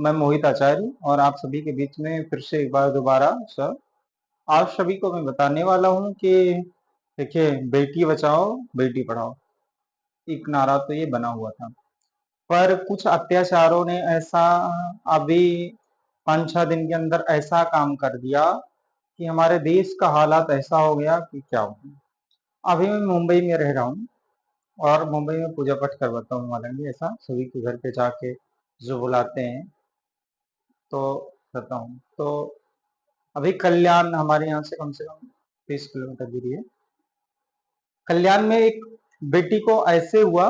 मैं मोहित आचार्य और आप सभी के बीच में फिर से एक बार दोबारा सर आप सभी को मैं बताने वाला हूँ कि देखिए, बेटी बचाओ बेटी पढ़ाओ एक नारा तो ये बना हुआ था, पर कुछ अत्याचारों ने ऐसा अभी 5-6 दिन के अंदर ऐसा काम कर दिया कि हमारे देश का हालात ऐसा हो गया कि क्या हो। अभी मैं मुंबई में रह रहा हूँ और मुंबई में पूजा पाठ करवाता हूँ, हालांकि ऐसा सभी के घर पे जाके जो बुलाते हैं तो करता हूँ। तो अभी कल्याण हमारे यहाँ से कम 30 किलोमीटर दूरी है। कल्याण में एक बेटी को ऐसे हुआ,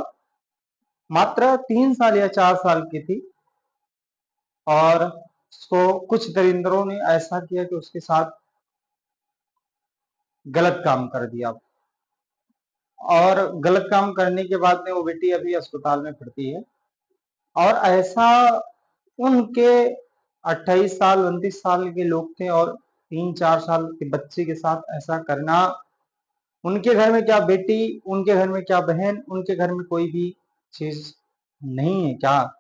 मात्र 3 साल या 4 साल की थी, और उसको कुछ दरिंदरों ने ऐसा किया कि उसके साथ गलत काम कर दिया, और गलत काम करने के बाद में वो बेटी अभी अस्पताल में भर्ती है। और ऐसा उनके 28 साल 29 साल के लोग थे और 3-4 साल के बच्चे के साथ ऐसा करना, उनके घर में क्या बेटी, उनके घर में क्या बहन, उनके घर में कोई भी चीज नहीं है क्या?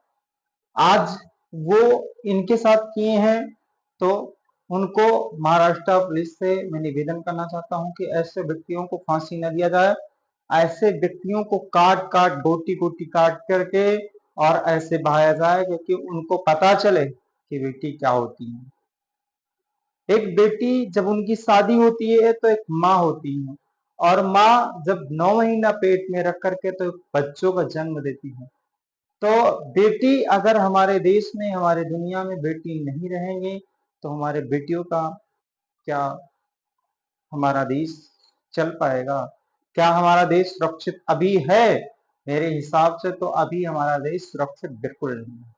आज वो इनके साथ किए हैं, तो उनको महाराष्ट्र पुलिस से मैं निवेदन करना चाहता हूं कि ऐसे व्यक्तियों को फांसी न दिया जाए। ऐसे व्यक्तियों को काट काट गोटी गोटी काट करके और ऐसे बहाया जाए, क्योंकि उनको पता चले कि बेटी क्या होती है। एक बेटी जब उनकी शादी होती है तो एक माँ होती है, और माँ जब 9 महीना पेट में रख करके तो बच्चों का जन्म देती है। तो बेटी अगर हमारे देश में, हमारे दुनिया में बेटी नहीं रहेंगे तो हमारे बेटियों का क्या, हमारा देश चल पाएगा? क्या हमारा देश सुरक्षित अभी है? मेरे हिसाब से तो अभी हमारा देश सुरक्षित बिल्कुल नहीं है,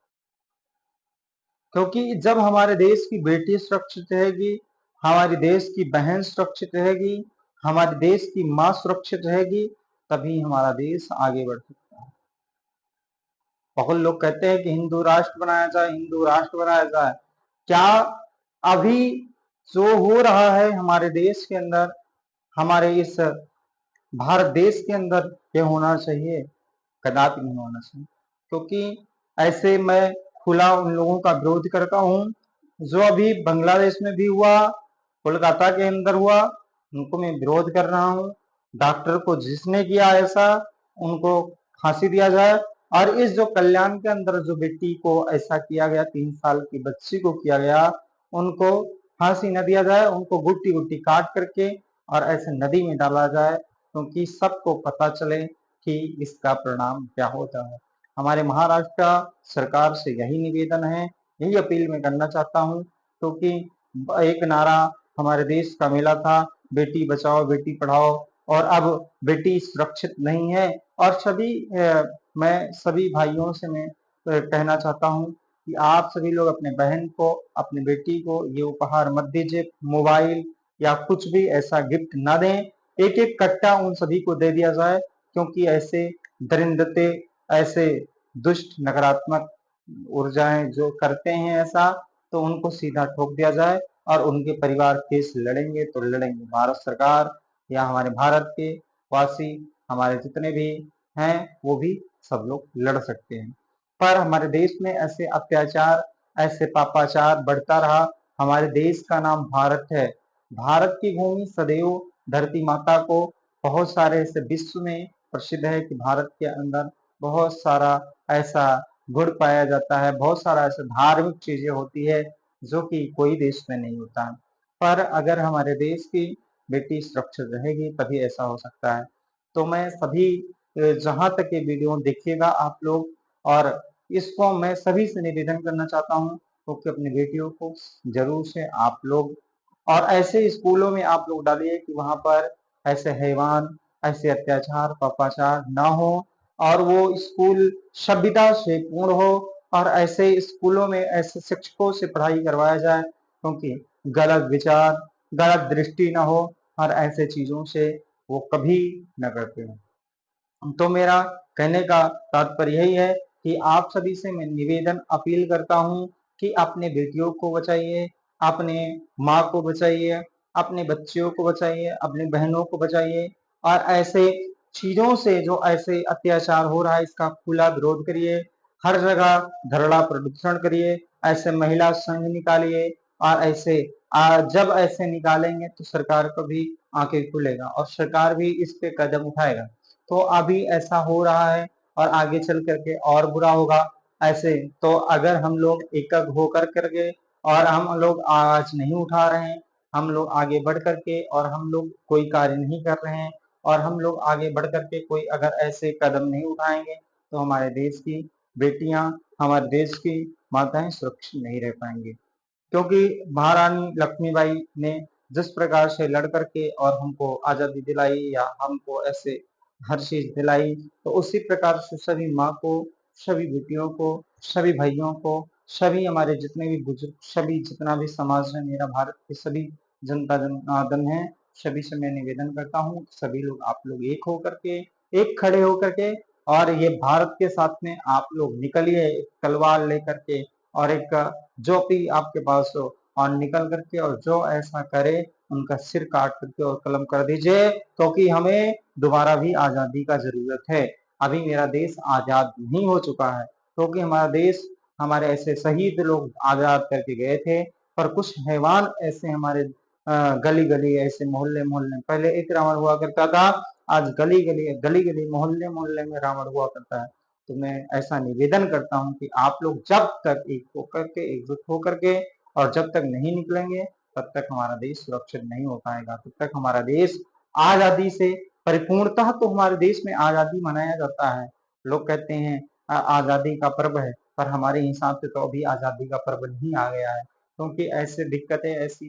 क्योंकि जब हमारे देश की बेटी सुरक्षित रहेगी, हमारे देश की बहन सुरक्षित रहेगी, हमारे देश की माँ सुरक्षित रहेगी, तभी हमारा देश आगे बढ़ सकता है। बहुत लोग कहते हैं कि हिंदू राष्ट्र बनाया जाए, हिंदू राष्ट्र बनाया जाए। क्या अभी जो हो रहा है हमारे देश के अंदर, हमारे इस भारत देश के अंदर, ये होना चाहिए? कदापि नहीं होना चाहिए, क्योंकि ऐसे मैं खुला उन लोगों का विरोध करता हूँ जो अभी बांग्लादेश में भी हुआ, कोलकाता के अंदर हुआ, उनको मैं विरोध कर रहा हूँ। डॉक्टर को जिसने किया ऐसा, उनको फांसी दिया जाए। और इस जो कल्याण के अंदर जो बेटी को ऐसा किया गया, 3 साल की बच्ची को किया गया, उनको फांसी न दिया जाए, उनको गुट्टी गुट्टी काट करके और ऐसे नदी में डाला जाए, क्योंकि सबको पता चले कि इसका परिणाम क्या होता है। हमारे महाराष्ट्र सरकार से यही निवेदन है, यही अपील मैं करना चाहता हूँ, क्योंकि एक नारा हमारे देश का मिला था, बेटी बचाओ बेटी पढ़ाओ, और अब बेटी सुरक्षित नहीं है। और मैं सभी भाइयों से मैं कहना चाहता हूँ कि आप सभी लोग अपने बहन को, अपनी बेटी को ये उपहार मत दीजिए, मोबाइल या कुछ भी ऐसा गिफ्ट ना दें। एक एक कट्टा उन सभी को दे दिया जाए, क्योंकि ऐसे दरिंदते, ऐसे दुष्ट नकारात्मक ऊर्जाएं जो करते हैं ऐसा, तो उनको सीधा ठोक दिया जाए। और उनके परिवार केस लड़ेंगे तो लड़ेंगे, भारत सरकार या हमारे भारत के वासी, हमारे जितने भी हैं वो भी सब लोग लड़ सकते हैं। पर हमारे देश में ऐसे अत्याचार, ऐसे पापाचार बढ़ता रहा। हमारे देश का नाम भारत है, भारत की भूमि सदैव धरती माता को बहुत सारे ऐसे विश्व में प्रसिद्ध है कि भारत के अंदर बहुत सारा ऐसा गुण पाया जाता है, बहुत सारा ऐसा धार्मिक चीजें होती है जो कि कोई देश में नहीं होता। पर अगर हमारे देश की बेटी सुरक्षित रहेगी तभी ऐसा हो सकता है। तो मैं सभी, जहां तक ये वीडियो देखिएगा आप लोग, और इसको मैं सभी से निवेदन करना चाहता हूँ, क्योंकि अपनी बेटियों को जरूर से आप लोग, और ऐसे स्कूलों में आप लोग डालिए कि वहां पर ऐसे हैवान, ऐसे अत्याचार पापाचार ना हो, और वो स्कूल सभ्यता से पूर्ण हो, और ऐसे स्कूलों में ऐसे शिक्षकों से पढ़ाई करवाया जाए, क्योंकि गलत विचार, गलत दृष्टि ना हो, और ऐसे चीजों से वो कभी न करते हो। तो मेरा कहने का तात्पर्य यही है कि आप सभी से मैं निवेदन अपील करता हूँ कि अपने बेटियों को बचाइए, अपने माँ को बचाइए, अपने बच्चियों को बचाइए, अपनी बहनों को बचाइए, और ऐसे चीजों से, जो ऐसे अत्याचार हो रहा है, इसका खुला विरोध करिए, हर जगह धरना प्रदर्शन करिए, ऐसे महिला संघ निकालिए और ऐसे जब ऐसे निकालेंगे तो सरकार को भी आंखें खुलेगा और सरकार भी इस पे कदम उठाएगा। तो अभी ऐसा हो रहा है और आगे चल करके और बुरा होगा। ऐसे तो अगर हम लोग एकक होकर करके और हम लोग आवाज नहीं उठा रहे हैं, हम लोग आगे बढ़ करके और हम लोग कोई कार्य नहीं कर रहे हैं और हम लोग आगे बढ़ करके कोई अगर ऐसे कदम नहीं उठाएंगे तो हमारे देश की बेटियां, हमारे देश की माताएं सुरक्षित नहीं रह पाएंगी। क्योंकि महारानी लक्ष्मीबाई ने जिस प्रकार से लड़ करके और हमको आजादी दिलाई या हमको ऐसे हर चीज दिलाई, तो उसी प्रकार से सभी माँ को, सभी बेटियों को, सभी भाइयों को, सभी हमारे जितने भी बुजुर्ग, सभी जितना भी समाज है मेरा, भारत के सभी जनता जनार्दन है, सभी से मैं निवेदन करता हूँ, सभी लोग आप लोग एक होकर के, एक खड़े होकर के और ये भारत के साथ में आप लोग निकलिए एक तलवार लेकर के और एक जो भी आपके पास हो और निकल करके और जो ऐसा करे उनका सिर काट करके और कलम कर दीजिए, क्योंकि हमें दोबारा भी आजादी का जरूरत है। अभी मेरा देश आजाद नहीं हो चुका है, क्योंकि हमारा देश, हमारे ऐसे शहीद लोग आजाद करके गए थे, पर कुछ हैवान ऐसे हमारे गली गली ऐसे मोहल्ले मोहल्ले, पहले एक रावण हुआ करता था, आज गली गली गली गली मोहल्ले मोहल्ले में रावण हुआ करता है। तो मैं ऐसा निवेदन करता हूँ कि आप लोग जब तक एक होकर के, एकजुट होकर के और जब तक नहीं निकलेंगे तब तक हमारा देश सुरक्षित नहीं हो पाएगा, तब तक हमारा देश आजादी से परिपूर्णतः, तो हमारे देश में आजादी मनाया जाता है। लोग कहते हैं आजादी का पर्व है, पर हमारे हिसाब से तो अभी आजादी का पर्व नहीं आ गया है, क्योंकि ऐसे दिक्कतें, ऐसी